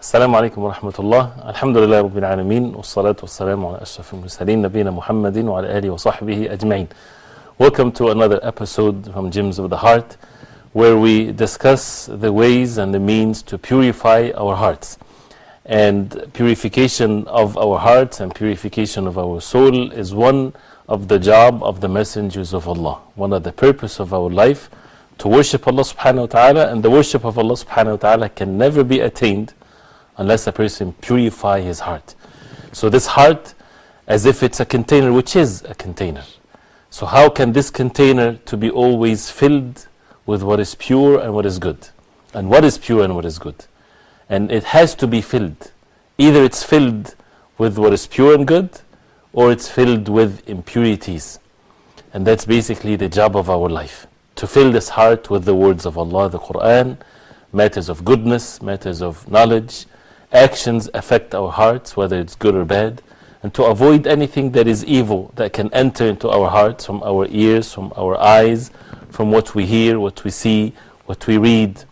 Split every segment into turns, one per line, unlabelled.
السلام عليكم ورحمة الله. الحمد لله رب العالمين والصلاة والسلام على أشرف المرسلين نبينا محمد وعلى آله وصحبه أجمعين. Welcome to another episode from Gems of the Heart, where we discuss the ways and the means to purify our hearts. And purification of our hearts and purification of our soul is one of the job of the messengers of Allah. One of the purpose of our life, to worship Allah subhanahu wa ta'ala, and the worship of Allah subhanahu wa ta'ala can never be attained unless a person purify his heart. So this heart, as if it's a container, which is a container. So how can this container to be always filled with what is pure and what is good? And what is pure and what is good? And it has to be filled. Either it's filled with what is pure and good, or it's filled with impurities. And that's basically the job of our life. To fill this heart with the words of Allah, the Quran, matters of goodness, matters of knowledge. Actions affect our hearts, whether it's good or bad. And to avoid anything that is evil that can enter into our hearts from our ears, from our eyes, from what we hear, what we see, what we read,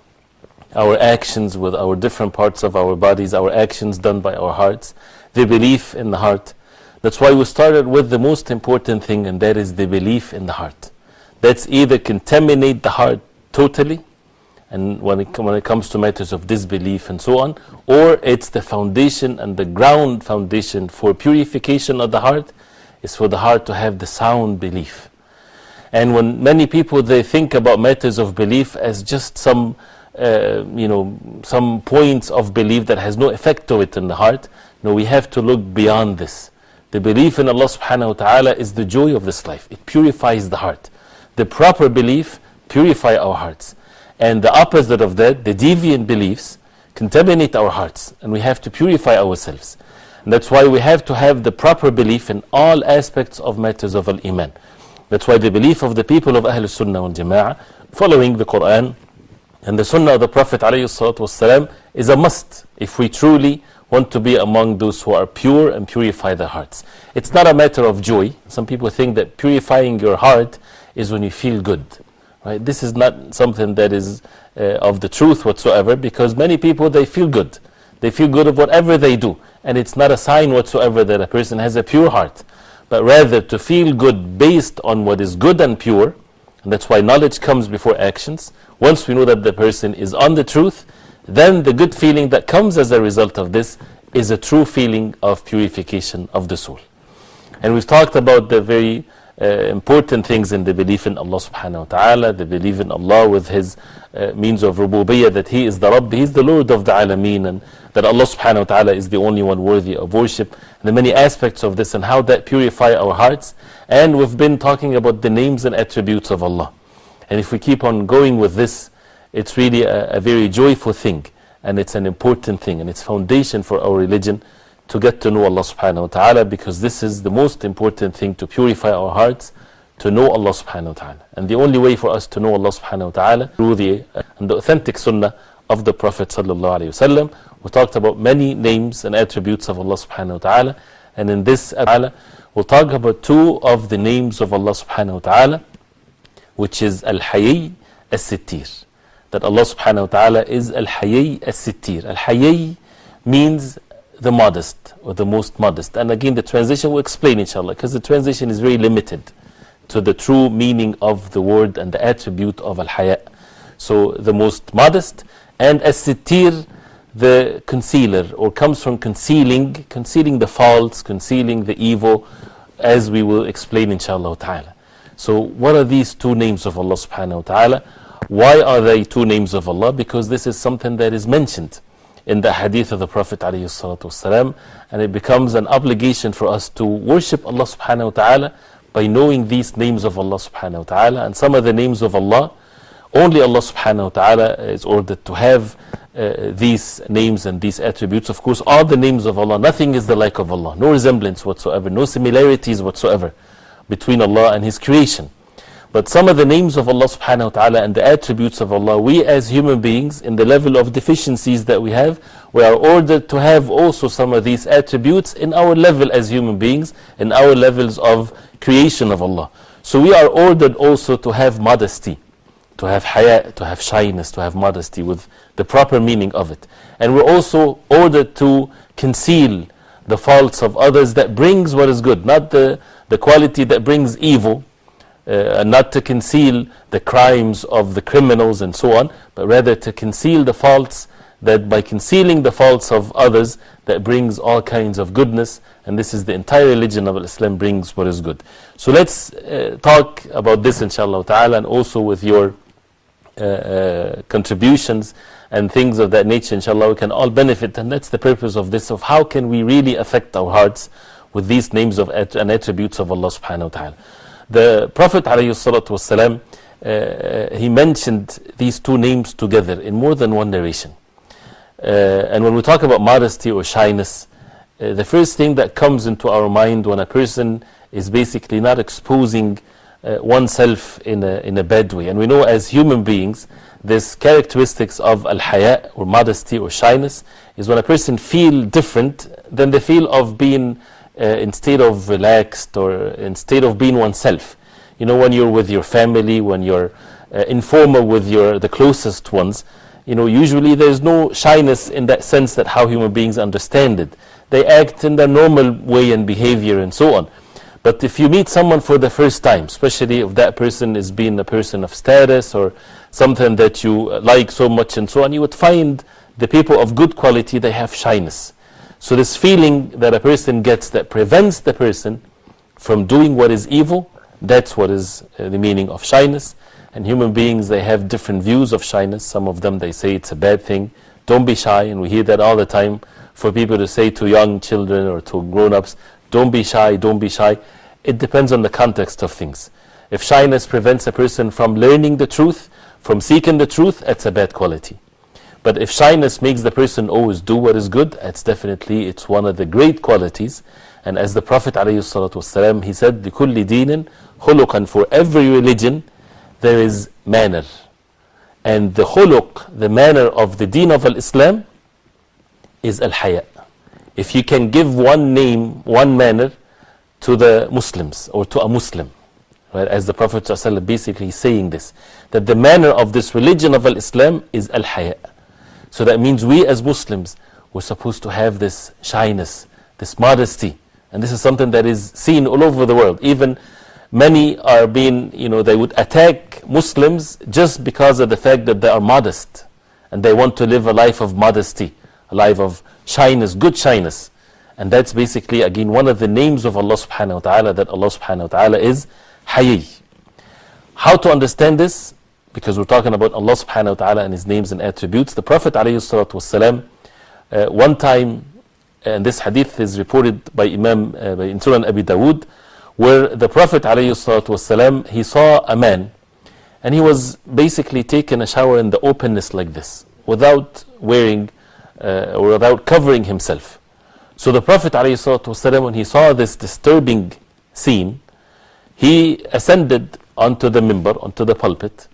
our actions with our different parts of our bodies, our actions done by our hearts, the belief in the heart. That's why we started with the most important thing, and that is the belief in the heart. That's either contaminate the heart totally, and when it comes to matters of disbelief and so on, or it's the foundation and the ground foundation for purification of the heart, is for the heart to have the sound belief. And when many people, they think about matters of belief as just some points of belief that has no effect to it in the heart. No, we have to look beyond this. The belief in Allah subhanahu wa ta'ala is the joy of this life. It purifies the heart. The proper belief purify our hearts. And the opposite of that, the deviant beliefs, contaminate our hearts. And we have to purify ourselves. And that's why we have to have the proper belief in all aspects of matters of Al-Iman. That's why the belief of the people of Ahlul Sunnah wal Jama'ah, following the Quran and the Sunnah of the Prophet ﷺ, is a must if we truly want to be among those who are pure and purify their hearts. It's not a matter of joy. Some people think that purifying your heart is when you feel good. Right? This is not something that is of the truth whatsoever, because many people, they feel good. They feel good of whatever they do. And it's not a sign whatsoever that a person has a pure heart. But rather to feel good based on what is good and pure. And that's why knowledge comes before actions. Once we know that the person is on the truth, then the good feeling that comes as a result of this is a true feeling of purification of the soul. And we've talked about the very important things in the belief in Allah subhanahu wa ta'ala, the belief in Allah with His means of rububiyyah, that He is the Rabb, He is the Lord of the Alameen, and that Allah subhanahu wa ta'ala is the only one worthy of worship, and the many aspects of this and how that purify our hearts. And we've been talking about the names and attributes of Allah. And if we keep on going with this, it's really a very joyful thing, and it's an important thing, and it's foundation for our religion, to get to know Allah subhanahu wa ta'ala, because this is the most important thing to purify our hearts, to know Allah subhanahu wa ta'ala. And the only way for us to know Allah subhanahu wa ta'ala through the authentic sunnah of the Prophet sallallahu alayhi wa sallam. We talked about many names and attributes of Allah subhanahu wa ta'ala, and in this we'll talk about two of the names of Allah subhanahu wa ta'ala, which is Al-Hayiy, Al-Sitteer. That Allah subhanahu wa ta'ala is Al-Hayiy, Al-Sitteer. Al-Hayiy means the modest, or the most modest. And again, the translation will explain, inshallah, because the translation is very limited to the true meaning of the word and the attribute of Al-Haya. So the most modest, and Al-Sitteer, the concealer, or comes from concealing the faults, concealing the evil, as we will explain, inshallah ta'ala. So what are these two names of Allah subhanahu wa ta'ala? Why are they two names of Allah? Because this is something that is mentioned in the hadith of the Prophet ﷺ, and it becomes an obligation for us to worship Allah subhanahu wa ta'ala by knowing these names of Allah subhanahu wa ta'ala. And some of the names of Allah, only Allah subhanahu wa ta'ala is ordered to have these names and these attributes. Of course, all the names of Allah, nothing is the like of Allah, no resemblance whatsoever, no similarities whatsoever between Allah and His creation. But some of the names of Allah subhanahu wa ta'ala and the attributes of Allah, we as human beings, in the level of deficiencies that we have, we are ordered to have also some of these attributes in our level as human beings, in our levels of creation of Allah. So we are ordered also to have modesty, to have haya, to have shyness, to have modesty with the proper meaning of it. And we're also ordered to conceal the faults of others that brings what is good, not the quality that brings evil, and not to conceal the crimes of the criminals and so on, but rather to conceal the faults, that by concealing the faults of others, that brings all kinds of goodness. And this is the entire religion of Islam, brings what is good. So let's talk about this inshallah ta'ala, and also with your contributions and things of that nature, inshallah, we can all benefit. And that's the purpose of this, of how can we really affect our hearts with these names of and attributes of Allah subhanahu wa ta'ala. The Prophet ﷺ, he mentioned these two names together in more than one narration. And when we talk about modesty or shyness, the first thing that comes into our mind when a person is basically not exposing oneself in a bad way. And we know as human beings, this characteristics of Al-Hayiy or modesty or shyness is when a person feel different than they feel of being instead of relaxed or instead of being oneself. You know, when you're with your family, when you're informal with the closest ones, you know, usually there's no shyness in that sense, that how human beings understand it. They act in their normal way and behavior and so on. But if you meet someone for the first time, especially if that person is being a person of status or something that you like so much and so on, you would find the people of good quality, they have shyness. So this feeling that a person gets that prevents the person from doing what is evil, that's what is the meaning of shyness. And human beings, they have different views of shyness. Some of them, they say it's a bad thing. Don't be shy. And we hear that all the time for people to say to young children or to grown-ups, don't be shy, don't be shy. It depends on the context of things. If shyness prevents a person from learning the truth, from seeking the truth, that's a bad quality. But if shyness makes the person always do what is good, it's one of the great qualities. And as the Prophet ﷺ, he said, لِكُلِّ دِينٍ خُلُقًا, for every religion there is manner. And the khuluq, the manner of the deen of Islam, is Al-Hayiy. If you can give one name, one manner to the Muslims or to a Muslim, right, as the Prophet ﷺ basically saying this, that the manner of this religion of Islam is Al-Hayiy. So that means we as Muslims, we're supposed to have this shyness, this modesty. And this is something that is seen all over the world. Even many are being, they would attack Muslims just because of the fact that they are modest. And they want to live a life of modesty, a life of shyness, good shyness. And that's basically, again, one of the names of Allah subhanahu wa ta'ala, that Allah subhanahu wa ta'ala is Hayiy. How to understand this? Because we're talking about Allah subhanahu wa ta'ala and His names and attributes. The Prophet ﷺ, one time, and this hadith is reported by Imam in Sunan Abi Dawood, where the Prophet ﷺ, he saw a man, and he was basically taking a shower in the openness like this, without wearing or without covering himself. So the Prophet ﷺ, when he saw this disturbing scene, he ascended onto the minbar, onto the pulpit,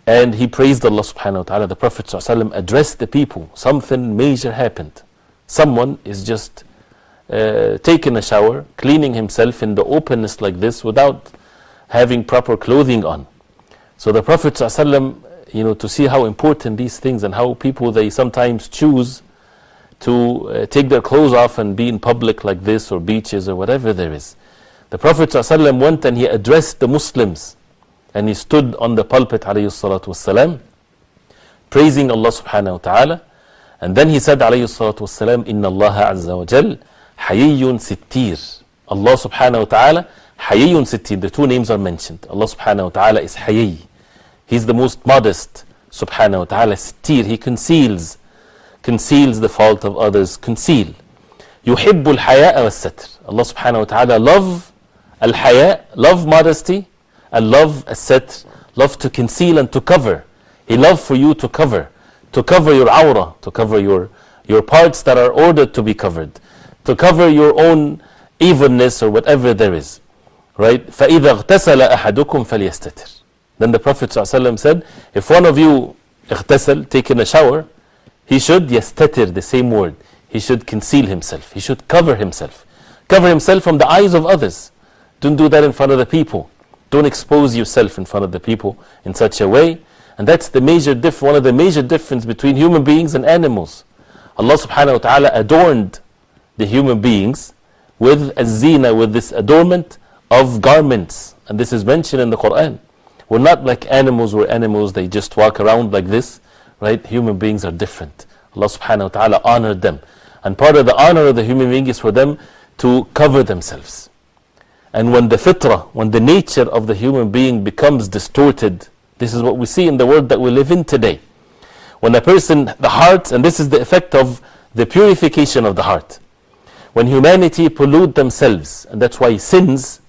and he praised Allah subhanahu wa ta'ala. The Prophet ﷺ addressed the people. Something major happened. Someone is just taking a shower, cleaning himself in the openness like this without having proper clothing on. So the Prophet ﷺ, to see how important these things and how people, they sometimes choose to take their clothes off and be in public like this, or beaches or whatever there is. The Prophet ﷺ went and he addressed the Muslims, and he stood on the pulpit ﷺ, praising Allah subhanahu wa ta'ala. And then he said ﷺ, Inna Allah azza wa jal Hayiyyun Sitteer. Allah subhanahu wa ta'ala, Hayiyyun Sitteer. The two names are mentioned. Allah subhanahu wa ta'ala is Hayiy. He's the most modest, subhanahu wa ta'ala. Sitteer, He conceals the fault of others, conceal. Yuhibbul Hayaa wa Satr. Allah subhanahu wa ta'ala love Al-Hayaa, love modesty, and love As-Satr, love to conceal and to cover. He loves for you to cover your awrah, to cover your parts that are ordered to be covered, to cover your own evenness or whatever there is. Right? فَإِذَا اغْتَسَلَ أَحَدُكُمْ فَلْيَسْتَتِرْ. Then the Prophet ﷺ said, if one of you اغتسل, taking a shower, he should yastatir, the same word. He should conceal himself. He should cover himself. Cover himself from the eyes of others. Don't do that in front of the people. Don't expose yourself in front of the people in such a way. And that's the one of the major difference between human beings and animals. Allah subhanahu wa ta'ala adorned the human beings with a zina, with this adornment of garments. And this is mentioned in the Quran. We're not like animals, where animals, they just walk around like this, right? Human beings are different. Allah subhanahu wa ta'ala honored them. And part of the honor of the human being is for them to cover themselves. And when the fitrah, when the nature of the human being becomes distorted, this is what we see in the world that we live in today. When a person, the heart, and this is the effect of the purification of the heart. When humanity pollute themselves, and that's why sins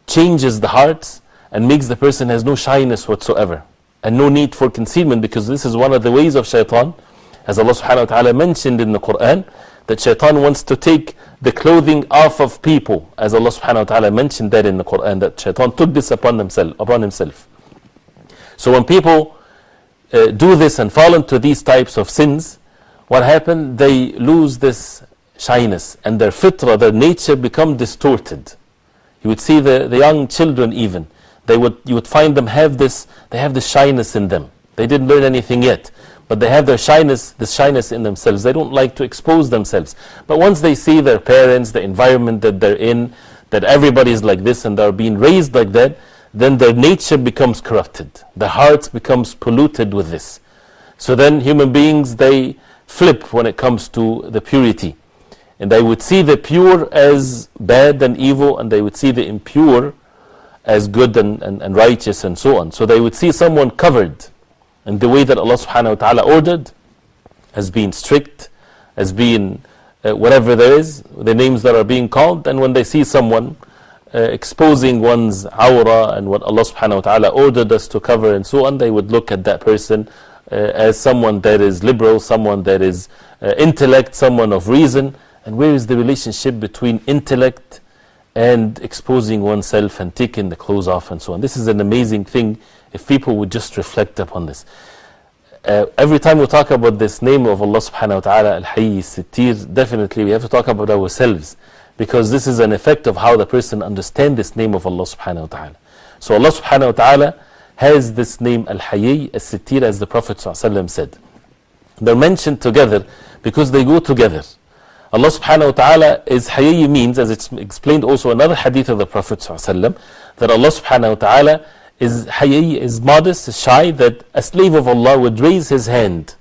changes the heart and makes the person has no shyness whatsoever and no need for concealment, because this is one of the ways of shaitan, as Allah subhanahu wa ta'ala mentioned in the Quran, that shaitan wants to take the clothing off of people, as Allah subhanahu wa ta'ala mentioned that in the Quran, that shaitan took this upon himself. So when people do this and fall into these types of sins, what happens? They lose this shyness, and their fitrah, their nature, become distorted. You would see the young children even, you would find them they have this shyness in them. They didn't learn anything yet, but they have this shyness in themselves. They don't like to expose themselves. But once they see their parents, the environment that they're in, that everybody is like this and they're being raised like that, then their nature becomes corrupted. Their hearts becomes polluted with this. So then human beings, they flip when it comes to the purity. And they would see the pure as bad and evil, and they would see the impure as good and righteous and so on. So they would see someone covered in the way that Allah subhanahu wa ta'ala ordered, as being strict, as being whatever there is, the names that are being called. And when they see someone exposing one's awrah and what Allah subhanahu wa ta'ala ordered us to cover and so on, they would look at that person as someone that is liberal, someone that is intellect, someone of reason. And where is the relationship between intellect and exposing oneself and taking the clothes off and so on? This is an amazing thing if people would just reflect upon this. Every time we talk about this name of Allah subhanahu wa ta'ala, Al-Hayiy, Sitteer, definitely we have to talk about ourselves, because this is an effect of how the person understands this name of Allah subhanahu wa ta'ala. So Allah subhanahu wa ta'ala has this name Al-Hayiy, Al-Sitteer, as the Prophet said. They're mentioned together because they go together. Allah subhanahu wa ta'ala is Hayiy, means, as it's explained also in another hadith of the Prophet ﷺ, that Allah subhanahu wa ta'ala is Hayiy, is modest, is shy, that a slave of Allah would raise his hand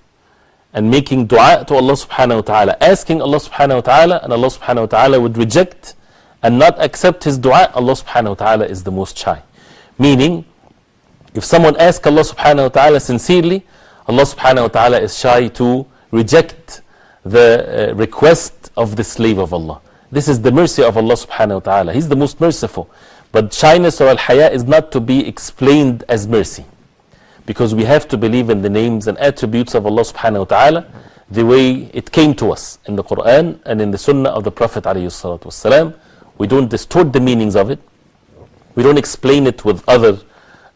and making dua to Allah subhanahu wa ta'ala, asking Allah subhanahu wa ta'ala, and Allah subhanahu wa ta'ala would reject and not accept his dua. Allah subhanahu wa ta'ala is the most shy. Meaning, if someone asks Allah subhanahu wa ta'ala sincerely, Allah subhanahu wa ta'ala is shy to reject the request of the slave of Allah. This is the mercy of Allah subhanahu wa ta'ala. He's the most merciful. But shyness or al-haya is not to be explained as mercy, because we have to believe in the names and attributes of Allah subhanahu wa ta'ala the way it came to us in the Quran and in the Sunnah of the Prophet alayhi salatu wasalam. We don't distort the meanings of it. We don't explain it with other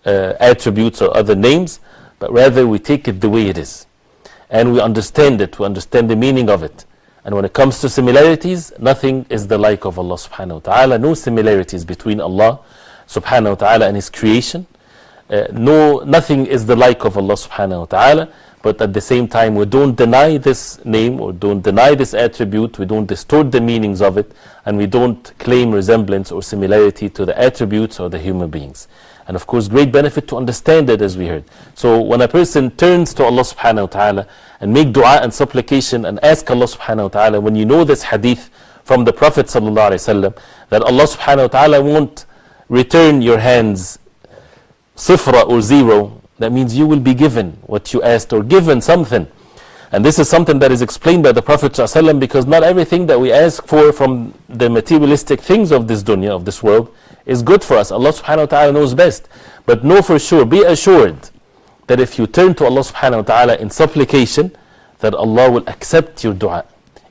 attributes or other names, but rather we take it the way it is. And we understand it, we understand the meaning of it. And when it comes to similarities, nothing is the like of Allah subhanahu wa ta'ala. No similarities between Allah subhanahu wa ta'ala and His creation. Nothing is the like of Allah subhanahu wa ta'ala. But at the same time, we don't deny this name or don't deny this attribute. We don't distort the meanings of it. And we don't claim resemblance or similarity to the attributes or the human beings. And of course, great benefit to understand it, as we heard. So when a person turns to Allah subhanahu wa ta'ala and make dua and supplication and ask Allah subhanahu wa ta'ala, when you know this hadith from the Prophet sallallahu alaihi wasallam, that Allah subhanahu wa ta'ala won't return your hands sifra or zero, that means you will be given what you asked or given something. And this is something that is explained by the Prophet sallallahu alaihi wasallam, because not everything that we ask for from the materialistic things of this dunya, of this world, is good for us. Allah subhanahu wa ta'ala knows best. But know for sure, be assured that if you turn to Allah subhanahu wa ta'ala in supplication, that Allah will accept your dua.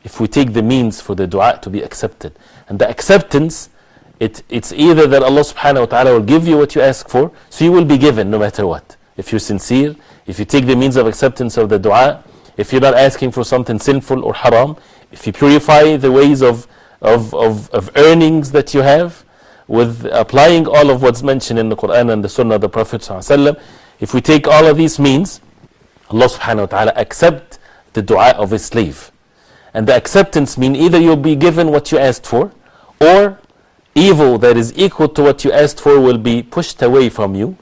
If we take the means for the dua to be accepted. And the acceptance, it's either that Allah subhanahu wa ta'ala will give you what you ask for, so you will be given no matter what. If you're sincere, if you take the means of acceptance of the dua, if you're not asking for something sinful or haram, if you purify the ways of earnings that you have, with applying all of what's mentioned in the Quran and the Sunnah of the Prophet ﷺ, if we take all of these means, Allah subhanahu wa ta'ala accept the dua of His slave. And the acceptance means either you'll be given what you asked for, or evil that is equal to what you asked for will be pushed away from you,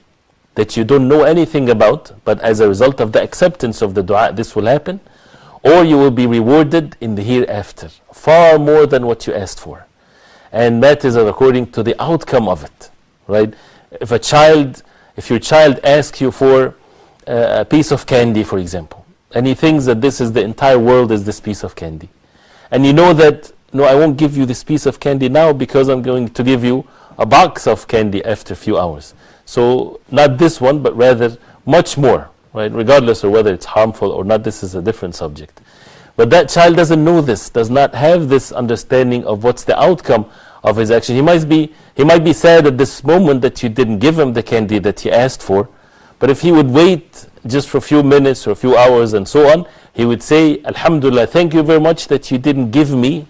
that you don't know anything about, but as a result of the acceptance of the dua, this will happen. Or you will be rewarded in the hereafter, far more than what you asked for. And that is according to the outcome of it, right? If your child asks you for a piece of candy, for example, and he thinks that this is the entire world is this piece of candy, and you know that, no, I won't give you this piece of candy now because I'm going to give you a box of candy after a few hours. So not this one, but rather much more, right? Regardless of whether it's harmful or not, this is a different subject. But that child doesn't know this, does not have this understanding of what's the outcome of his action. He might be sad at this moment that you didn't give him the candy that he asked for, but if he would wait just for a few minutes or a few hours and so on, he would say, Alhamdulillah, thank you very much that you didn't give me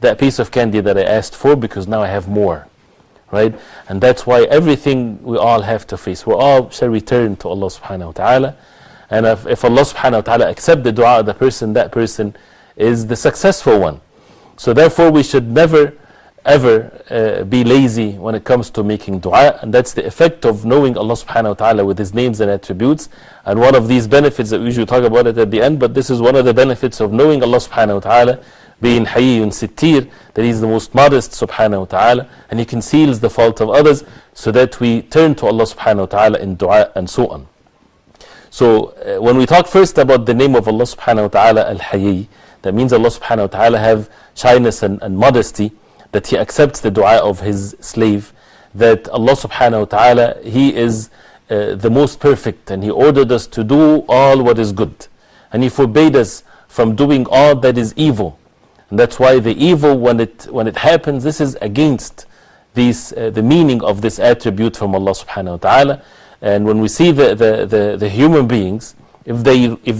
that piece of candy that I asked for, because now I have more. Right? And that's why everything we all have to face, we all shall return to Allah subhanahu wa ta'ala. And if Allah subhanahu wa ta'ala accept the dua of the person, that person is the successful one. So therefore we should never ever be lazy when it comes to making dua. And that's the effect of knowing Allah subhanahu wa ta'ala with His names and attributes. And one of these benefits that we usually talk about it at the end, but this is one of the benefits of knowing Allah subhanahu wa ta'ala, being Hayiy and Sitteer, that He's the most modest subhanahu wa ta'ala, and He conceals the fault of others, so that we turn to Allah subhanahu wa ta'ala in dua and so on. So when we talk first about the name of Allah subhanahu wa ta'ala, Al-Hayiy, that means Allah subhanahu wa ta'ala have shyness and modesty, that He accepts the dua of His slave, that Allah subhanahu wa ta'ala, He is the most perfect, and He ordered us to do all what is good, and He forbade us from doing all that is evil. And that's why the evil, when it happens, this is against the meaning of this attribute from Allah subhanahu wa ta'ala. And when we see the human beings, if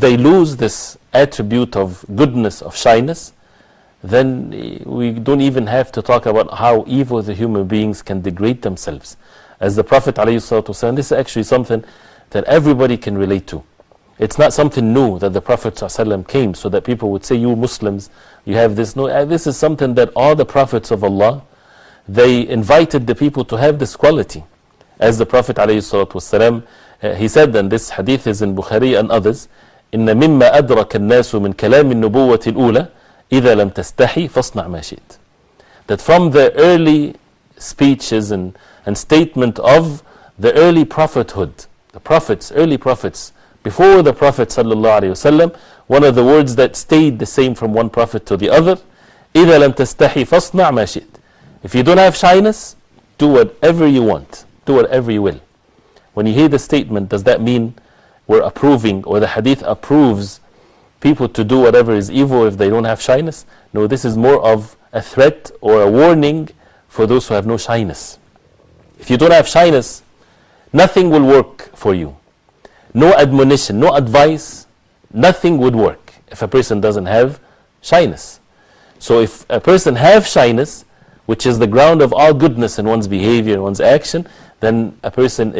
they lose this attribute of goodness, of shyness, then we don't even have to talk about how evil the human beings can degrade themselves. As the Prophet ﷺ, this is actually something that everybody can relate to. It's not something new that the Prophet ﷺ came so that people would say, you Muslims, you have this. No, this is something that all the Prophets of Allah, they invited the people to have this quality. As the Prophet ﷺ, he said, and this hadith is in Bukhari and others, إِنَّ مِمَّا أَدْرَكَ النَّاسُ مِنْ كَلَامِ النُّبُوَّةِ الْأُولَى إِذَا لَمْ تَسْتَحِي فَاصْنَعْ مَا شِئْتَ. That from the early speeches and statement of the early prophethood, the prophets, early prophets, before the Prophet ﷺ, one of the words that stayed the same from one prophet to the other, إِذَا لَمْ تَسْتَحِي فَاصْنَعْ مَا شِئْتَ. If you don't have shyness, do whatever you want, do whatever you will. When you hear the statement, does that mean we're approving, or the hadith approves people to do whatever is evil if they don't have shyness? No, this is more of a threat or a warning for those who have no shyness. If you don't have shyness, nothing will work for you. No admonition, no advice, nothing would work if a person doesn't have shyness. So if a person has shyness, which is the ground of all goodness in one's behavior and one's action, then a person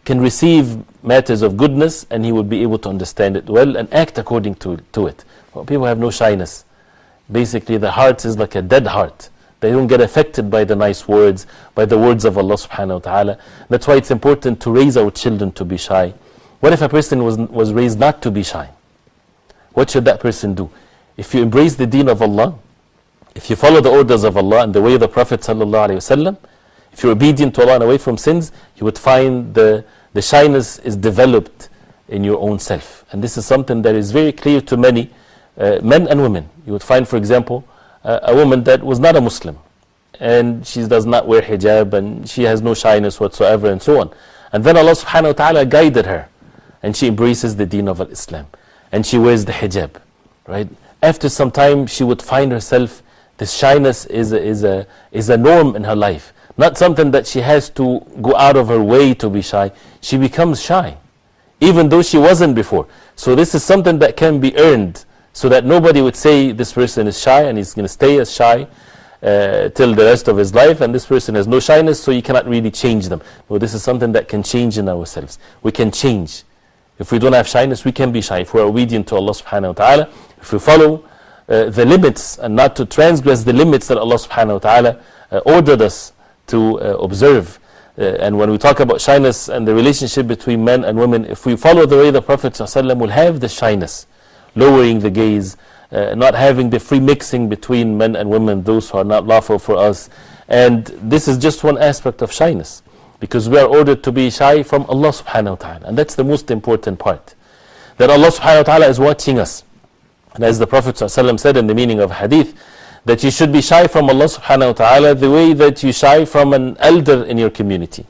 can receive matters of goodness, and he will be able to understand it well and act according to it. Well, people have no shyness. Basically, the heart is like a dead heart. They don't get affected by the nice words, by the words of Allah subhanahu wa ta'ala. That's why it's important to raise our children to be shy. What if a person was raised not to be shy? What should that person do? If you embrace the deen of Allah, if you follow the orders of Allah and the way of the Prophet sallallahu alaihi wasallam, if you're obedient to Allah and away from sins, you would find the shyness is developed in your own self. And this is something that is very clear to many men and women. You would find, for example, a woman that was not a Muslim, and she does not wear hijab, and she has no shyness whatsoever, and so on. And then Allah subhanahu wa ta'ala guided her, and she embraces the deen of Islam, and she wears the hijab, right? After some time, she would find herself, this shyness is a norm in her life. Not something that she has to go out of her way to be shy. She becomes shy, even though she wasn't before. So this is something that can be earned, so that nobody would say this person is shy and he's going to stay as shy. till the rest of his life, and this person has no shyness, so you cannot really change them. No, this is something that can change in ourselves. We can change. If we don't have shyness, we can be shy. If we're obedient to Allah subhanahu wa ta'ala, if we follow the limits and not to transgress the limits that Allah subhanahu wa ta'ala ordered us to observe. And when we talk about shyness and the relationship between men and women, if we follow the way the Prophet ﷺ will have the shyness, lowering the gaze, not having the free mixing between men and women, those who are not lawful for us. And this is just one aspect of shyness, because we are ordered to be shy from Allah subhanahu wa ta'ala. And that's the most important part, that Allah subhanahu wa ta'ala is watching us. And as the Prophet ﷺ said in the meaning of hadith, that you should be shy from Allah subhanahu wa ta'ala the way that you shy from an elder in your community.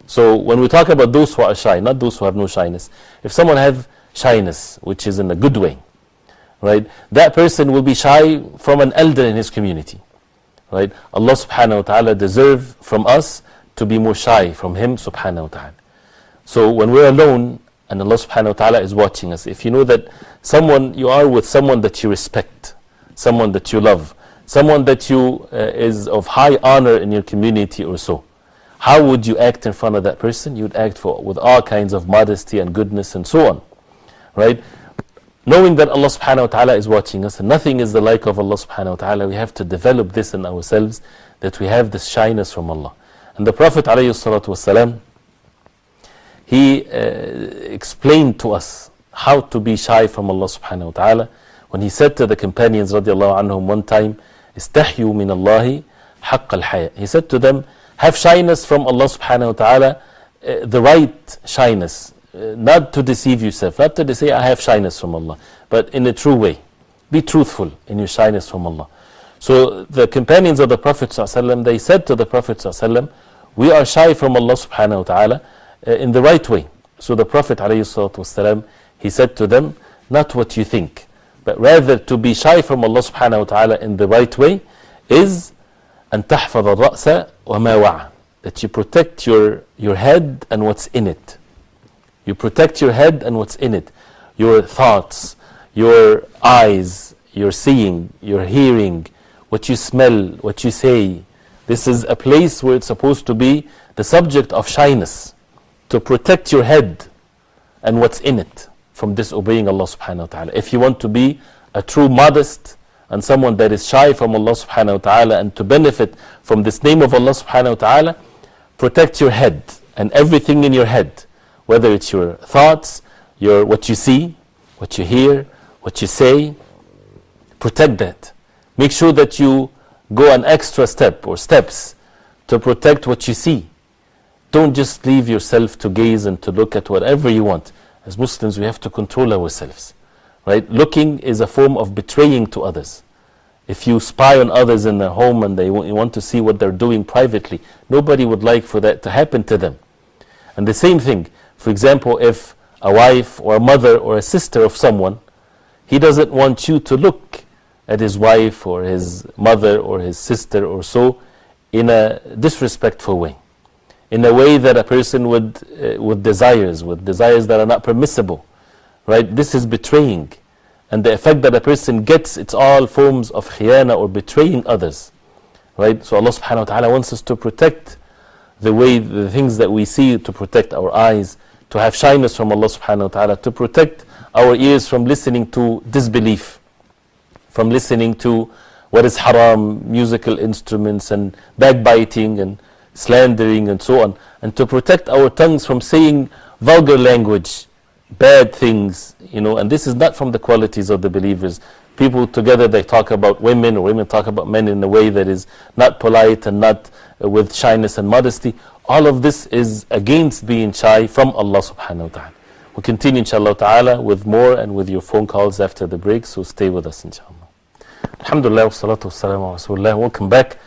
So when we talk about those who are shy, not those who have no shyness, if someone has shyness, which is in a good way, right, that person will be shy from an elder in his community. Right? Allah subhanahu wa ta'ala deserves from us to be more shy from Him subhanahu wa ta'ala. So when we're alone and Allah subhanahu wa ta'ala is watching us, if you know that you are with someone that you respect, someone that you love, someone that you is of high honor in your community or so, how would you act in front of that person? You would act with all kinds of modesty and goodness and so on. Right? Knowing that Allah subhanahu wa ta'ala is watching us, and nothing is the like of Allah subhanahu wa ta'ala, we have to develop this in ourselves, that we have this shyness from Allah. And the Prophet alayhi salatu wasalam, he explained to us how to be shy from Allah subhanahu wa ta'ala, when he said to the companions radiallahu anhum one time, استحيوا من الله حق الحياء. He said to them, have shyness from Allah subhanahu wa ta'ala, the right shyness, not to deceive yourself, not to say I have shyness from Allah, but in a true way. Be truthful in your shyness from Allah. So the companions of the Prophet ﷺ, they said to the Prophet ﷺ, we are shy from Allah subhanahu wa ta'ala in the right way. So the Prophet ﷺ, he said to them, not what you think, but rather to be shy from Allah subhanahu wa ta'ala in the right way is أن تحفظ الرأس وما وعى, that you protect your head and what's in it. You protect your head and what's in it. Your thoughts, your eyes, your seeing, your hearing, what you smell, what you say. This is a place where it's supposed to be the subject of shyness, to protect your head and what's in it from disobeying Allah subhanahu wa ta'ala. If you want to be a true modest and someone that is shy from Allah subhanahu wa ta'ala and to benefit from this name of Allah subhanahu wa ta'ala, protect your head and everything in your head, whether it's your thoughts, what you see, what you hear, what you say. Protect that. Make sure that you go an extra step or steps to protect what you see. Don't just leave yourself to gaze and to look at whatever you want. As Muslims, we have to control ourselves. Right? Looking is a form of betraying to others. If you spy on others in their home and you want to see what they're doing privately, nobody would like for that to happen to them. And the same thing, for example, if a wife or a mother or a sister of someone, he doesn't want you to look at his wife or his mother or his sister or so in a disrespectful way, in a way that a person with desires that are not permissible. Right? This is betraying. And the effect that a person gets, it's all forms of khiyana or betraying others. Right? So Allah subhanahu wa ta'ala wants us to protect the things that we see, to protect our eyes, to have shyness from Allah subhanahu wa ta'ala, to protect our ears from listening to disbelief, from listening to what is haram, musical instruments and backbiting and slandering and so on, and to protect our tongues from saying vulgar language, bad things, and this is not from the qualities of the believers. People together, they talk about women, or women talk about men in a way that is not polite and not with shyness and modesty. All of this is against being shy from Allah subhanahu wa ta'ala. We'll continue inshallah ta'ala with more and with your phone calls after the break, so stay with us inshallah. Alhamdulillah, wassalatu wassalamu ala rasulillah. Welcome back.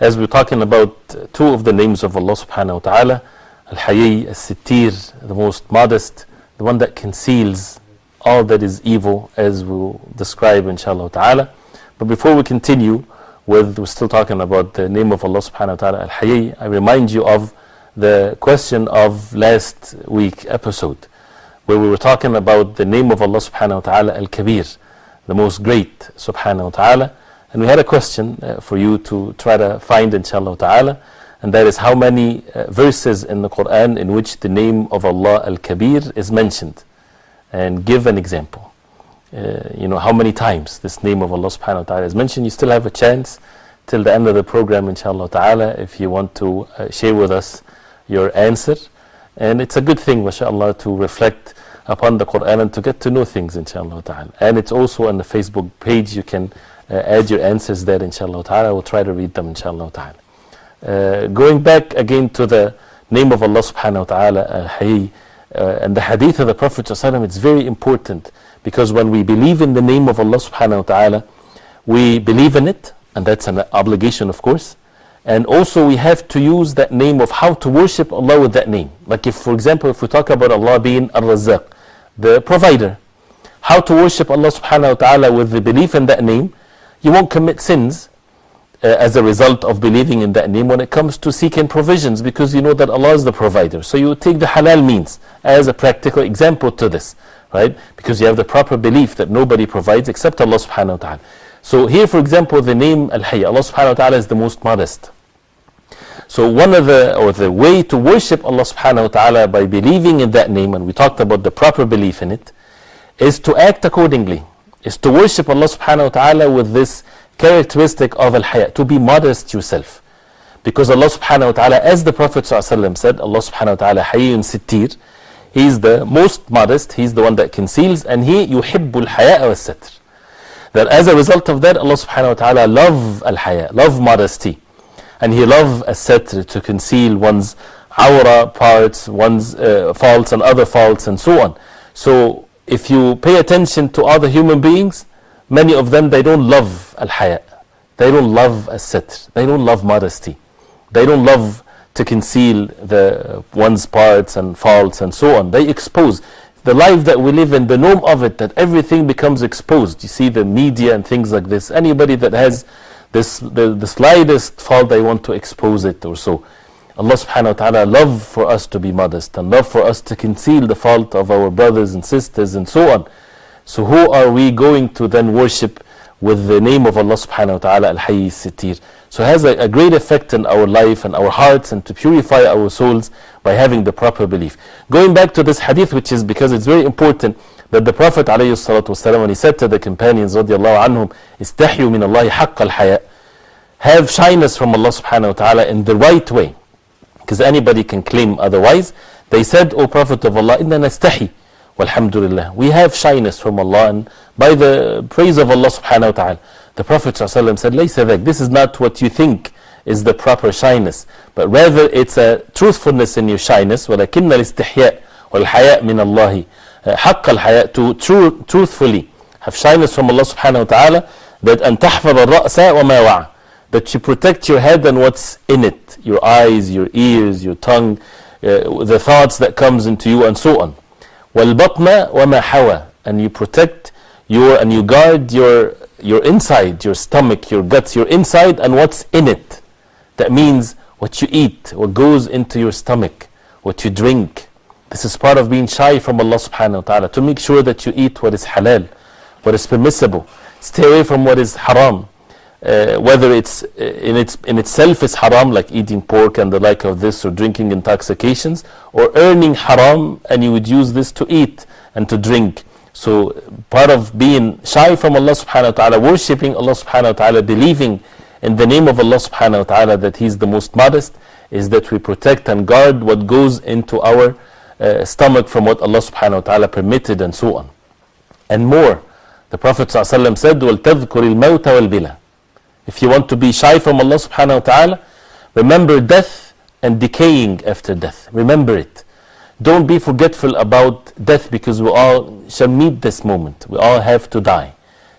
As we're talking about two of the names of Allah subhanahu wa ta'ala, Al-Hayiy, Al-Sitteer, the most modest, the one that conceals all that is evil, as we'll describe inshallah ta'ala. But before we continue we're still talking about the name of Allah subhanahu wa ta'ala, Al-Hayiy, I remind you of the question of last week episode, where we were talking about the name of Allah subhanahu wa ta'ala, Al-Kabir, the most great subhanahu wa ta'ala, And we had a question for you to try to find, inshallah ta'ala, and that is how many verses in the Quran in which the name of Allah Al-Kabir is mentioned. And give an example. How many times this name of Allah subhanahu wa ta'ala is mentioned. You still have a chance till the end of the program, inshallah ta'ala, if you want to share with us your answer. And it's a good thing, mashallah, to reflect upon the Quran and to get to know things, inshallah ta'ala. And it's also on the Facebook page. You can add your answers there, inshallah ta'ala. We'll try to read them, inshallah ta'ala. Going back again to the name of Allah subhanahu wa ta'ala, Al-Hayiy, and the hadith of the Prophet ﷺ, it's very important, because when we believe in the name of Allah subhanahu wa ta'ala, we believe in it, and that's an obligation, of course. And also we have to use that name of how to worship Allah with that name. Like if, for example, if we talk about Allah being Al-Razzaq, the provider, how to worship Allah subhanahu wa ta'ala with the belief in that name, you won't commit sins as a result of believing in that name when it comes to seeking provisions, because you know that Allah is the provider. So you take the halal means as a practical example to this, right? Because you have the proper belief that nobody provides except Allah subhanahu wa ta'ala. So here, for example, the name Al-Hayiy, Allah subhanahu wa ta'ala is the most modest. So the way to worship Allah subhanahu wa ta'ala by believing in that name, and we talked about the proper belief in it, is to act accordingly, is to worship Allah subhanahu wa ta'ala with this characteristic of Al-Hayy, to be modest yourself. Because Allah subhanahu wa ta'ala, as the Prophet ﷺ said, Allah subhanahu wa ta'ala Hayyun Sitteer, He is the most modest, He is the one that conceals, and He yuhibbul haya wa satr. That as a result of that, Allah subhanahu wa ta'ala love Al-Hayy, love modesty. And He love as-satr, to conceal one's awra parts, one's faults and other faults and so on. So if you pay attention to other human beings, many of them, they don't love Al-Hayy. They don't love as-satr. They don't love modesty. They don't love to conceal one's parts and faults and so on. They expose. The life that we live in, the norm of it, that everything becomes exposed. You see the media and things like this. Anybody that has the slightest fault, they want to expose it or so. Allah subhanahu wa ta'ala love for us to be modest, and love for us to conceal the fault of our brothers and sisters and so on. So who are we going to then worship with the name of Allah subhanahu wa ta'ala, Al-Hayiy Sitteer? So it has a great effect in our life and our hearts, and to purify our souls by having the proper belief. Going back to this hadith, which is because it's very important, that the Prophet ﷺ, when he said to the companions radiallahu anhum, istahyu min Allahi haqq al-haya, have shyness from Allah subhanahu wa ta'ala in the right way, because anybody can claim otherwise. They said, O Prophet of Allah, inna nastahi, walhamdulillah, we have shyness from Allah, and by the praise of Allah subhanahu wa ta'ala. The Prophet ﷺ said, laysa dhak, this is not what you think is the proper shyness, but rather it's a truthfulness in your shyness. وَلَكِنَّ الْإِسْتِحْيَاء وَالْحَيَاء مِنَ اللَّهِ حَقَّ الْحَيَاء, to truthfully have shyness from Allah subhanahu wa ta'ala, that أَن تَحْفَظَ الرَّأْسَ وَمَا وَعَى, that you protect your head and what's in it, your eyes, your ears, your tongue, the thoughts that comes into you and so on. وَالْبَطْنَ وَمَا حَوَى, and you protect and you guard your inside, your stomach, your guts, your inside and what's in it. That means what you eat, what goes into your stomach, what you drink. This is part of being shy from Allah subhanahu wa ta'ala, to make sure that you eat what is halal, what is permissible. Stay away from what is haram. Whether it's in itself is haram, like eating pork and the like of this, or drinking intoxications, or earning haram and you would use this to eat and to drink. So part of being shy from Allah subhanahu wa ta'ala, worshipping Allah subhanahu wa ta'ala, believing in the name of Allah subhanahu wa ta'ala that He is the most modest, is that we protect and guard what goes into our stomach from what Allah subhanahu wa ta'ala permitted and so on. And more, the Prophet ﷺ said, وَلْتَذْكُرِ الْمَوْتَ وَالْبِلَى, if you want to be shy from Allah subhanahu wa ta'ala, remember death and decaying after death. Remember it. Don't be forgetful about death, because we all shall meet this moment. We all have to die.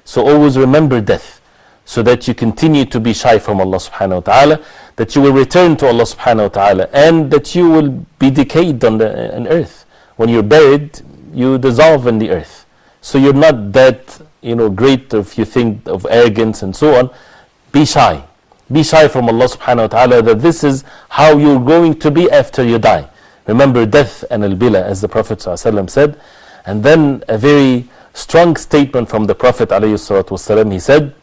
So always remember death, so that you continue to be shy from Allah subhanahu wa ta'ala, that you will return to Allah subhanahu wa ta'ala, and that you will be decayed on earth. When you're buried, you dissolve in the earth. So you're not that great if you think of arrogance and so on. Be shy. Be shy from Allah subhanahu wa ta'ala, that this is how you're going to be after you die. Remember death and al-bila, as the Prophet ﷺ said. And then a very strong statement from the Prophet ﷺ, he said,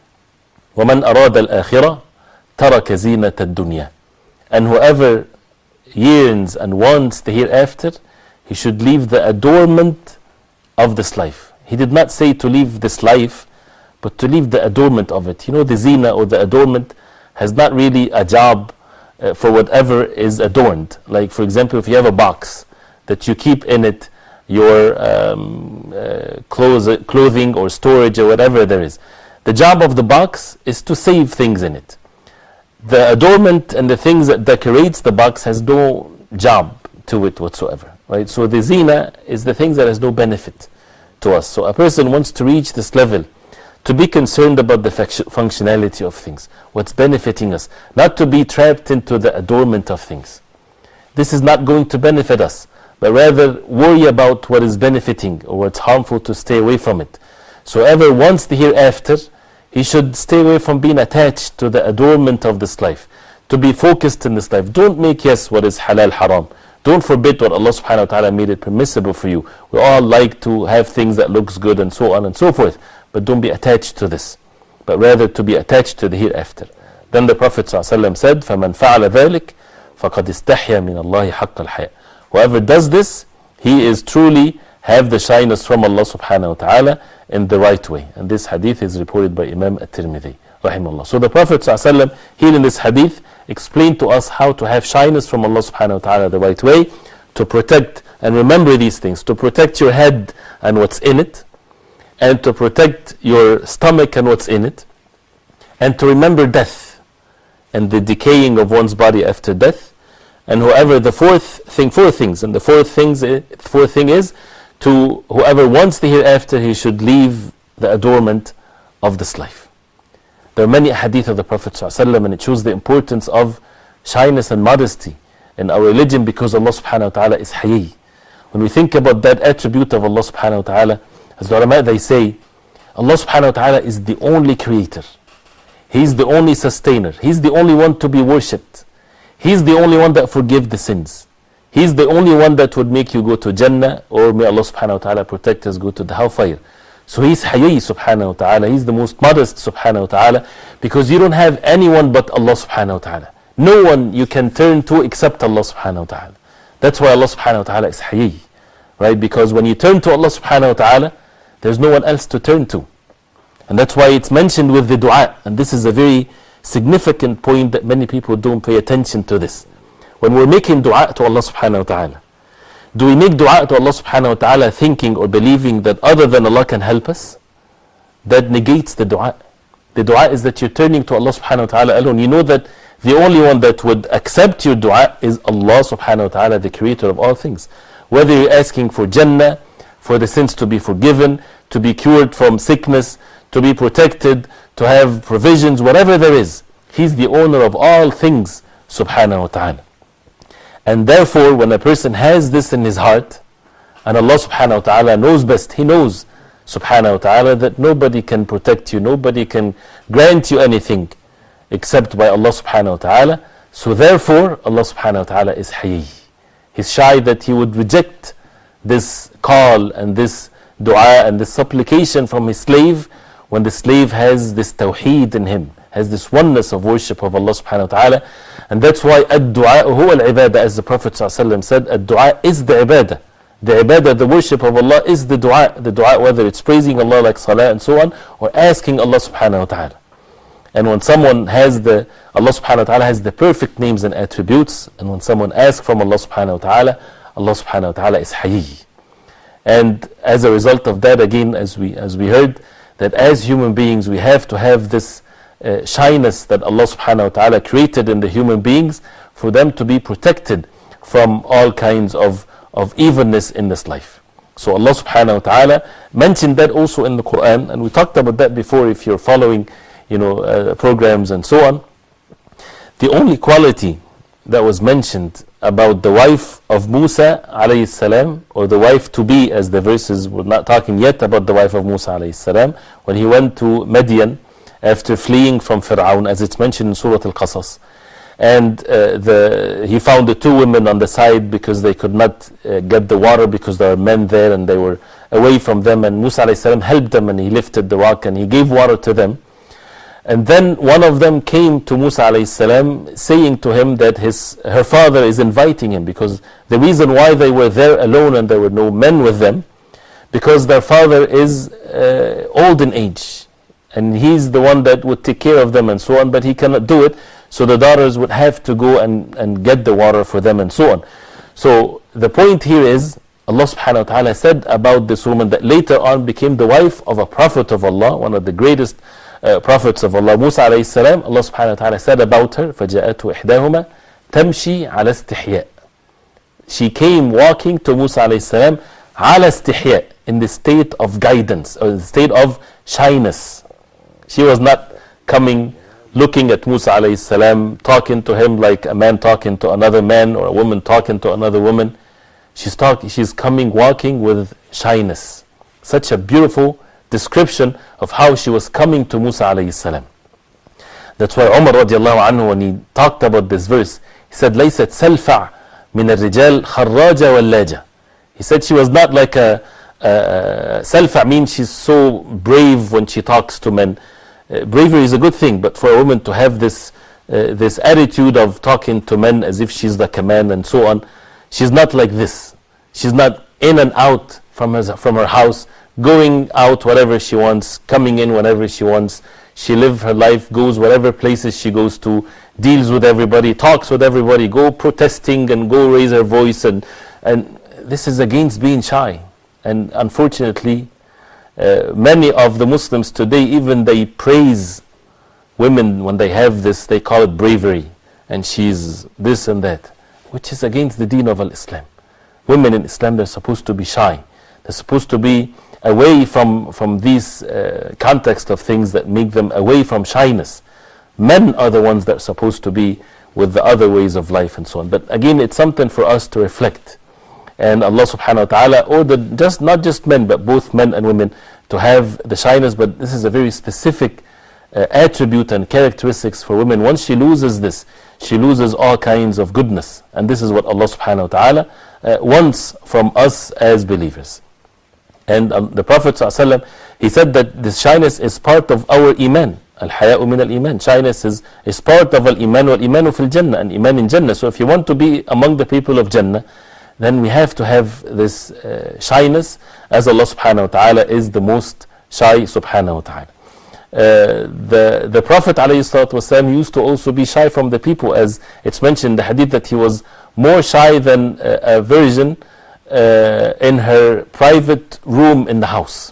وَمَنْ أَرَادَ الْآخِرَةَ تَرَكَ زِينَةَ الدُّنْيَا. And whoever yearns and wants the hereafter, he should leave the adornment of this life. He did not say to leave this life, but to leave the adornment of it. You know, the zina or the adornment has not really a job for whatever is adorned. Like, for example, if you have a box that you keep in it your clothing or storage or whatever there is, the job of the box is to save things in it. The adornment and the things that decorates the box has no job to it whatsoever, right? So the zina is the things that has no benefit to us. So a person wants to reach this level, to be concerned about the functionality of things, what's benefiting us, not to be trapped into the adornment of things. This is not going to benefit us, but rather worry about what is benefiting or what's harmful, to stay away from it. So whoever wants the hereafter, he should stay away from being attached to the adornment of this life, to be focused in this life. Don't make, yes, what is halal haram. Don't forbid what Allah subhanahu wa ta'ala made it permissible for you. We all like to have things that looks good and so on and so forth, but don't be attached to this, but rather to be attached to the hereafter. Then the Prophet ﷺ said, فَمَنْ فَعَلَ ذَلِكَ فَقَدْ اسْتَحْيَا مِنَ اللَّهِ حَقَّ الْحَيَاءِ. Whoever does this, he is truly have the shyness from Allah subhanahu wa ta'ala in the right way. And this hadith is reported by Imam At-Tirmidhi rahimahullah. So the Prophet ﷺ here in this hadith explained to us how to have shyness from Allah subhanahu wa ta'ala the right way, to protect and remember these things, to protect your head and what's in it, and to protect your stomach and what's in it, and to remember death and the decaying of one's body after death. And whoever, the four things, and the fourth thing is to whoever wants the hereafter, he should leave the adornment of this life. There are many hadith of the Prophet ﷺ, and it shows the importance of shyness and modesty in our religion, because Allah subhanahu wa ta'ala is Hayiy. When we think about that attribute of Allah subhanahu wa ta'ala, as the ulama, they say, Allah subhanahu wa ta'ala is the only creator. He's the only sustainer. He's the only one to be worshipped. He's the only one that forgives the sins. He's the only one that would make you go to Jannah, or may Allah subhanahu wa ta'ala protect us, go to the hellfire. So He's Hayiy subhanahu wa ta'ala. He's the most modest subhanahu wa ta'ala, because you don't have anyone but Allah subhanahu wa ta'ala. No one you can turn to except Allah subhanahu wa ta'ala. That's why Allah subhanahu wa ta'ala is Hayiy, right? Because when you turn to Allah subhanahu wa ta'ala, there's no one else to turn to. And that's why it's mentioned with the dua. And this is a very significant point that many people don't pay attention to this. When we're making dua to Allah subhanahu wa ta'ala, do we make dua to Allah subhanahu wa ta'ala thinking or believing that other than Allah can help us? That negates the dua. The dua is that you're turning to Allah subhanahu wa ta'ala alone. You know that the only one that would accept your dua is Allah subhanahu wa ta'ala, the creator of all things. Whether you're asking for Jannah, for the sins to be forgiven, to be cured from sickness, to be protected, to have provisions, whatever there is, He's the owner of all things subhanahu wa ta'ala. And therefore, when a person has this in his heart, and Allah subhanahu wa ta'ala knows best, He knows subhanahu wa ta'ala that nobody can protect you, nobody can grant you anything except by Allah subhanahu wa ta'ala. So therefore, Allah subhanahu wa ta'ala is Hayiy. He's shy that He would reject this call and this dua and this supplication from His slave, when the slave has this tawheed in him, has this oneness of worship of Allah subhanahu wa ta'ala. And that's why ad-du'a huwa al-ibadah, as the Prophet ﷺ said, ad-du'a is the ibadah. The ibadah, the worship of Allah, is the dua. The dua, whether it's praising Allah like salah and so on, or asking Allah subhanahu wa ta'ala. And when someone has Allah subhanahu wa ta'ala has the perfect names and attributes, and when someone asks from Allah subhanahu wa ta'ala, Allah subhanahu wa ta'ala is Hayiy. And as a result of that, again, as we heard, that as human beings we have to have this shyness that Allah subhanahu wa ta'ala created in the human beings, for them to be protected from all kinds of evilness in this life. So Allah subhanahu wa ta'ala mentioned that also in the Quran, and we talked about that before if you're following programs and so on. The only quality that was mentioned about the wife of Musa alayhi salam, or the wife to be, as the verses, we're not talking yet about the wife of Musa alayhi salam, when he went to Madian after fleeing from Fir'aun, as it's mentioned in Surah Al-Qasas. And he found the two women on the side because they could not get the water, because there were men there and they were away from them. And Musa alayhi salam helped them, and he lifted the rock and he gave water to them. And then one of them came to Musa alayhi salam saying to him that her father is inviting him, because the reason why they were there alone and there were no men with them, because their father is old in age and he's the one that would take care of them and so on, but he cannot do it, so the daughters would have to go and get the water for them and so on. So the point here is, Allah subhanahu wa ta'ala said about this woman that later on became the wife of a prophet of Allah, one of the greatest prophets of Allah, Musa alayhi salam. Allah subhanahu wa ta'ala said about her, فَجَاءَتْهُ إِحْدَاهُمَا تَمْشِي عَلَى اسْتِحْيَاءٍ. She came walking to Musa alayhi salam عَلَى اسْتِحْيَاءٍ, in the state of guidance, or the state of shyness. She was not coming looking at Musa alayhi salam, talking to him like a man talking to another man, or a woman talking to another woman. She's coming walking with shyness. Such a beautiful description of how she was coming to Musa alayhi salam. That's why Umar radiallahu anhu, when he talked about this verse, he said, لَيْسَتْ سَلْفَعْ مِنَ الرِّجَالِ خَرَّاجَ وَاللَّاجَ. He said she was not like a Salfa means she's so brave when she talks to men. Bravery is a good thing, but for a woman to have this attitude of talking to men as if she's like a man and so on, she's not like this. She's not in and out from her house, going out whatever she wants, coming in whenever she wants. She lives her life, goes whatever places she goes to, deals with everybody, talks with everybody, go protesting and go raise her voice, and this is against being shy. And unfortunately, many of the Muslims today, even they praise women when they have this, they call it bravery, and she's this and that, which is against the deen of Islam. Women in Islam, they're supposed to be shy. They're supposed to be away from these context of things that make them away from shyness. Men are the ones that are supposed to be with the other ways of life and so on. But again, it's something for us to reflect. And Allah subhanahu wa ta'ala ordered not just men, but both men and women to have the shyness. But this is a very specific attribute and characteristics for women. Once she loses this, she loses all kinds of goodness. And this is what Allah subhanahu wa ta'ala wants from us as believers. And the Prophet sallallahu alaihi wasallam, he said that this shyness is part of our iman. Al-Hayiy min al-iman. Shyness is part of al-iman, wal-imanu fil jannah, and iman in Jannah. So if you want to be among the people of Jannah, then we have to have this shyness, as Allah subhanahu wa ta'ala is the most shy subhanahu wa ta'ala. The Prophet alayhi salatu wasalam used to also be shy from the people, as it's mentioned in the hadith that he was more shy than a virgin in her private room in the house.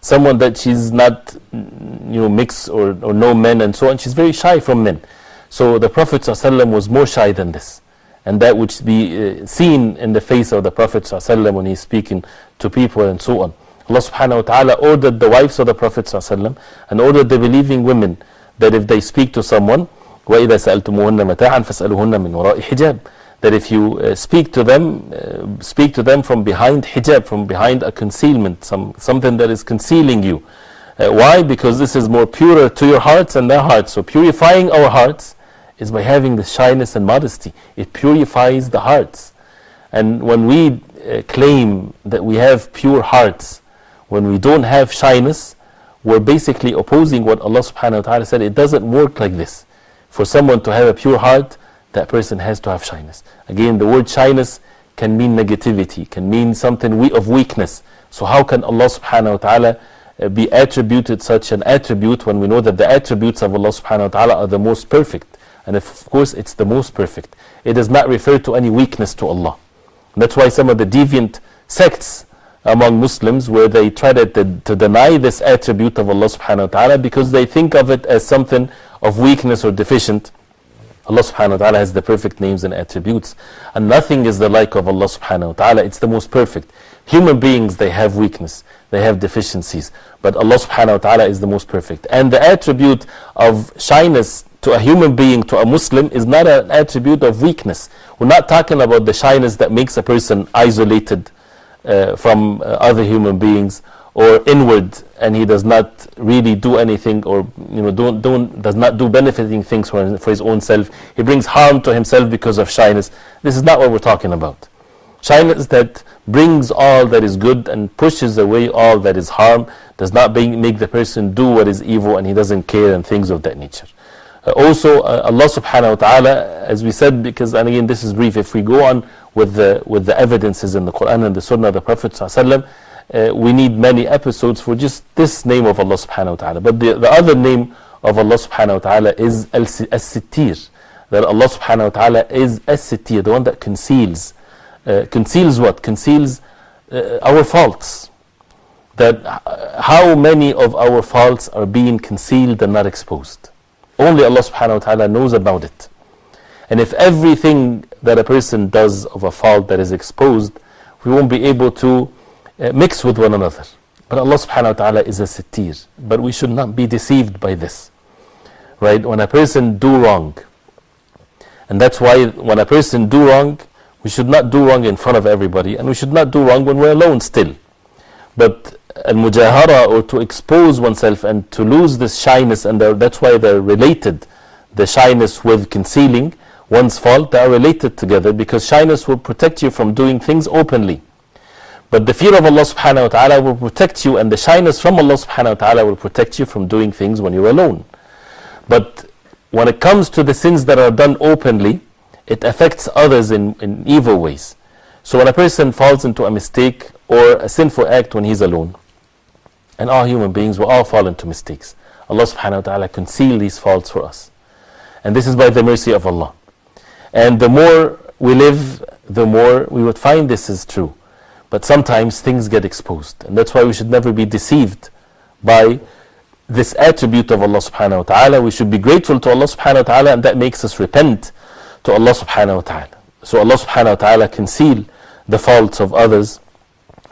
Someone that she's not mixed or no men and so on, she's very shy from men. So the Prophet ﷺ was more shy than this. And that would be seen in the face of the Prophet ﷺ when he's speaking to people and so on. Allah subhanahu wa ta'ala ordered the wives of the Prophet ﷺ and ordered the believing women that if they speak to someone, وَإِذَا سَأَلْتُمُوهُنَّ مَتَاعًا فَاسْأَلُوهُنَّ مِنْ وَرَاءِ حِجَابٍ, that if you speak to them from behind hijab, from behind a concealment, something that is concealing you. Why? Because this is more purer to your hearts and their hearts. So purifying our hearts is by having the shyness and modesty. It purifies the hearts. And when we claim that we have pure hearts, when we don't have shyness, we're basically opposing what Allah subhanahu wa ta'ala said. It doesn't work like this. For someone to have a pure heart, that person has to have shyness. Again, the word shyness can mean negativity, can mean something of weakness. So how can Allah subhanahu wa ta'ala be attributed such an attribute when we know that the attributes of Allah subhanahu wa ta'ala are the most perfect? And of course it's the most perfect. It does not refer to any weakness to Allah. That's why some of the deviant sects among Muslims, where they try to deny this attribute of Allah subhanahu wa ta'ala, because they think of it as something of weakness or deficient. Allah subhanahu wa ta'ala has the perfect names and attributes, and nothing is the like of Allah subhanahu wa ta'ala. It's the most perfect. Human beings, they have weakness, they have deficiencies, but Allah subhanahu wa ta'ala is the most perfect. And the attribute of shyness to a human being, to a Muslim, is not an attribute of weakness. We're not talking about the shyness that makes a person isolated from other human beings, or inward, and he does not really do anything, or does not do benefiting things for his own self. He brings harm to himself because of shyness. This is not what we're talking about. Shyness that brings all that is good and pushes away all that is harm, does not make the person do what is evil, and he doesn't care, and things of that nature. Also, Allah subhanahu wa ta'ala, as we said, because, and again this is brief, if we go on with the evidences in the Quran and the Sunnah of the Prophet sallallahu alaihi wasallam, we need many episodes for just this name of Allah subhanahu wa ta'ala. But the other name of Allah subhanahu wa ta'ala is Al-Sitteer. That Allah subhanahu wa ta'ala is Al-Sitteer, the one that conceals. Conceals what? Conceals our faults. That how many of our faults are being concealed and not exposed? Only Allah subhanahu wa ta'ala knows about it. And if everything that a person does of a fault that is exposed, we won't be able to mix with one another. But Allah subhanahu wa ta'ala is a Sitteer. But we should not be deceived by this. Right? When a person do wrong, and that's why when a person do wrong, we should not do wrong in front of everybody, and we should not do wrong when we're alone still. But al-mujahara, or to expose oneself and to lose this shyness, and that's why they're related, the shyness with concealing one's fault, they are related together, because shyness will protect you from doing things openly. But the fear of Allah subhanahu wa ta'ala will protect you, and the shyness from Allah subhanahu wa ta'ala will protect you from doing things when you're alone. But when it comes to the sins that are done openly, it affects others in evil ways. So when a person falls into a mistake or a sinful act when he's alone, and all human beings will all fall into mistakes, Allah subhanahu wa ta'ala conceal these faults for us. And this is by the mercy of Allah. And the more we live, the more we would find this is true. But sometimes things get exposed, and that's why we should never be deceived by this attribute of Allah subhanahu wa ta'ala. We should be grateful to Allah subhanahu wa ta'ala, and that makes us repent to Allah subhanahu wa ta'ala. So Allah subhanahu wa ta'ala conceal the faults of others.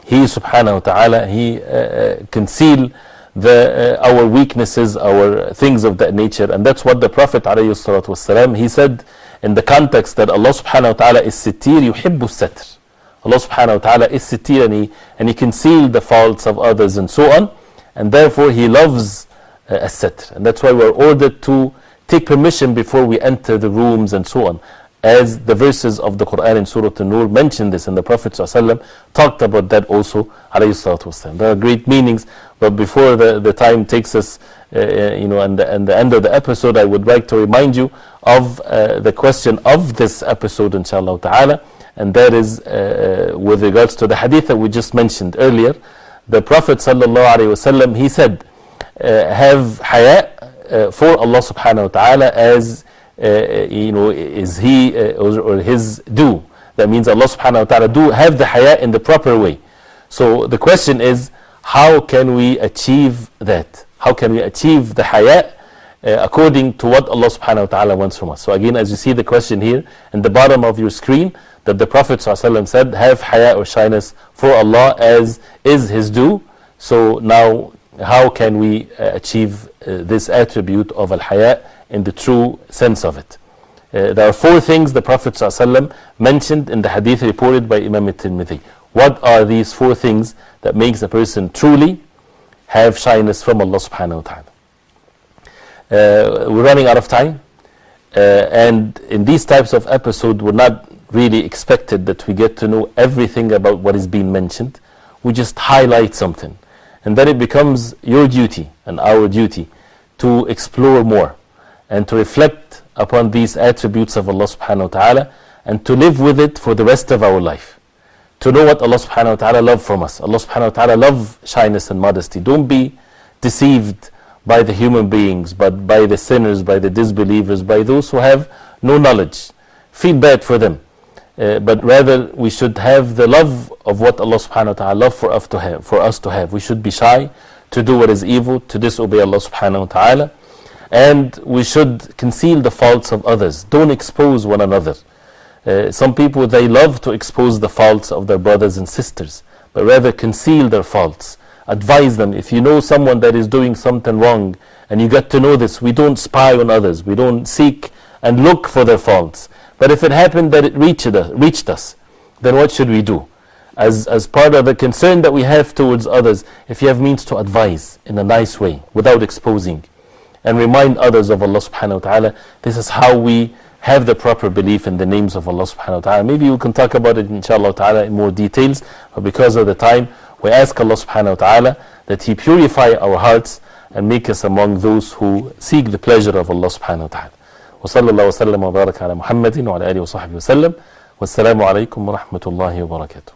He subhanahu wa ta'ala, He conceal our weaknesses, our things of that nature. And that's what the Prophet alayhi salatu wasalam, he said in the context that Allah subhanahu wa ta'ala is Sitteer yuhibbu satr. Allah subhanahu wa ta'ala is Sitteer, and he concealed the faults of others and so on, and therefore He loves as-satr. And that's why we're ordered to take permission before we enter the rooms and so on, as the verses of the Quran in Surah An-Nur mentioned this, and the Prophet ﷺ talked about that also alayhi salatu wasalam. There are great meanings, but before the time takes us and the end of the episode, I would like to remind you of the question of this episode, inshallah ta'ala, and that is with regards to the hadith that we just mentioned earlier. The Prophet ﷺ, he said, have haya for Allah subhanahu wa ta'ala as is he or his due. That means Allah subhanahu wa ta'ala do have the haya in the proper way. So the question is, how can we achieve that? How can we achieve the haya according to what Allah subhanahu wa ta'ala wants from us? So again, as you see the question here in the bottom of your screen, that the Prophet ﷺ said, have haya or shyness for Allah as is his due. So now, how can we achieve this attribute of al-haya in the true sense of it? There are four things the Prophet ﷺ mentioned in the hadith reported by Imam al-Tirmidhi. What are these four things that makes a person truly have shyness from Allah subhanahu wa ta'ala? We're running out of time, and in these types of episodes we're not really expected that we get to know everything about what is being mentioned. We just highlight something, and then it becomes your duty and our duty to explore more and to reflect upon these attributes of Allah subhanahu wa ta'ala, and to live with it for the rest of our life. To know what Allah subhanahu wa ta'ala loves from us. Allah subhanahu wa ta'ala loves shyness and modesty. Don't be deceived by the human beings, but by the sinners, by the disbelievers, by those who have no knowledge. Feel bad for them. But rather we should have the love of what Allah subhanahu wa ta'ala loves for us to have. We should be shy to do what is evil, to disobey Allah subhanahu wa ta'ala. And we should conceal the faults of others. Don't expose one another. Some people, they love to expose the faults of their brothers and sisters, but rather conceal their faults. Advise them. If you know someone that is doing something wrong, and you get to know this, we don't spy on others. We don't seek and look for their faults. But if it happened that it reached us, then what should we do? As part of the concern that we have towards others, if you have means to advise in a nice way, without exposing, and remind others of Allah subhanahu wa ta'ala, this is how we have the proper belief in the names of Allah subhanahu wa ta'ala. Maybe we can talk about it inshallah ta'ala in more details, but because of the time, we ask Allah subhanahu wa ta'ala that He purify our hearts and make us among those who seek the pleasure of Allah subhanahu wa ta'ala. وصلى الله وسلم وبارك على محمد وعلى آله وصحبه وسلم والسلام عليكم ورحمة الله وبركاته.